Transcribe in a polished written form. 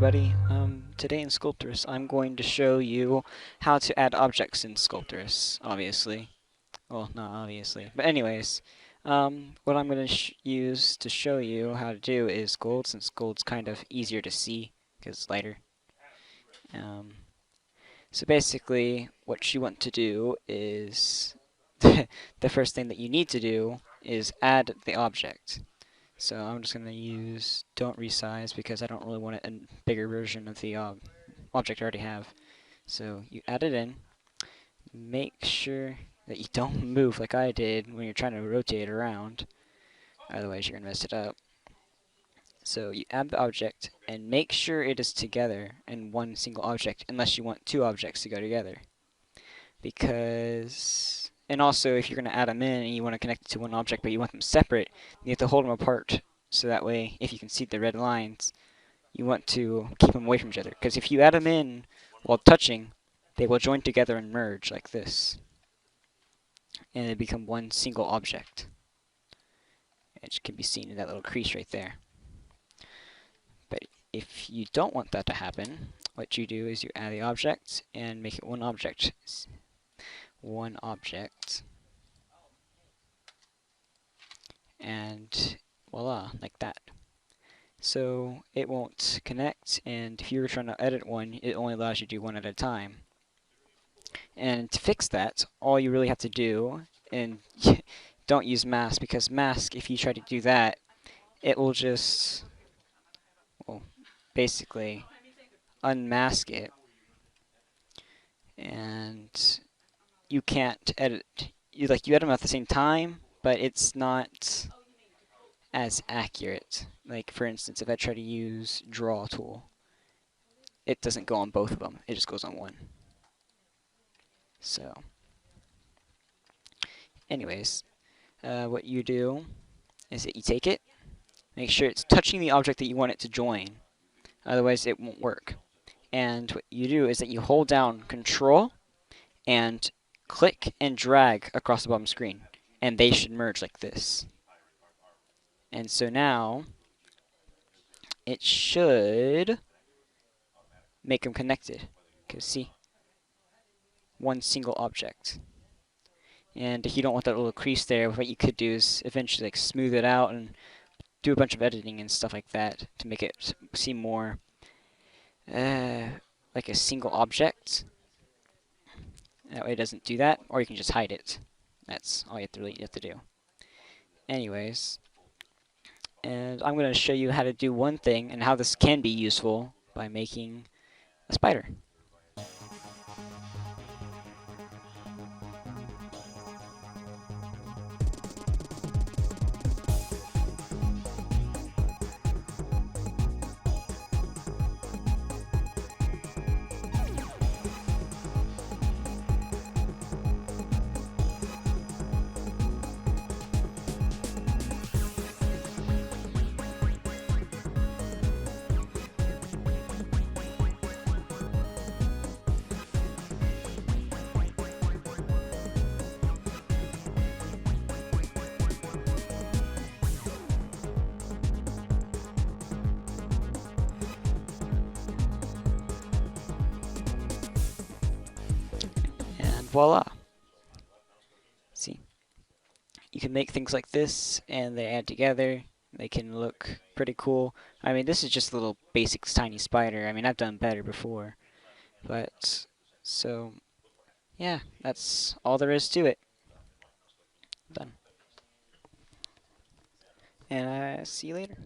everybody. Today in Sculptris, I'm going to show you how to add objects in Sculptris, obviously. Well, not obviously, but anyways. What I'm going to use to show you how to do is gold, since gold's kind of easier to see, because it's lighter. So basically, what you want to do is, the first thing that you need to do is add the object. So I'm just going to use don't resize because I don't really want a bigger version of the object I already have. So you add it in. Make sure that you don't move like I did when you're trying to rotate around. Otherwise you're going to mess it up. So you add the object and make sure it is together in one single object unless you want two objects to go together. Because... And also, if you're going to add them in and you want to connect it to one object but you want them separate, you have to hold them apart. So that way, if you can see the red lines, you want to keep them away from each other. Because if you add them in while touching, they will join together and merge like this. And they become one single object. It can be seen in that little crease right there. But if you don't want that to happen, what you do is you add the object and make it one object. One object. And voila, like that. So it won't connect, and if you were trying to edit one, it only allows you to do one at a time. And to fix that, all you really have to do, and don't use mask, because mask, if you try to do that, it will just, well, basically unmask it, and you can't edit. You edit them at the same time, but it's not as accurate. Like, for instance, if I try to use draw tool, it doesn't go on both of them, it just goes on one. So, anyways, what you do is that you take it, make sure it's touching the object that you want it to join, otherwise it won't work. And what you do is that you hold down Control and click and drag across the bottom screen, and they should merge like this. And so now, it should make them connected. Because see, one single object. And if you don't want that little crease there, what you could do is eventually smooth it out and do a bunch of editing and stuff like that to make it seem more like a single object. That way it doesn't do that, or you can just hide it. That's all you have to do. Anyways, and I'm going to show you how to do one thing and how this can be useful by making a spider. Voila! See, you can make things like this and they add together. They can look pretty cool. I mean, this is just a little basic tiny spider. I mean, I've done better before. But, so, yeah, that's all there is to it. Done. And see you later.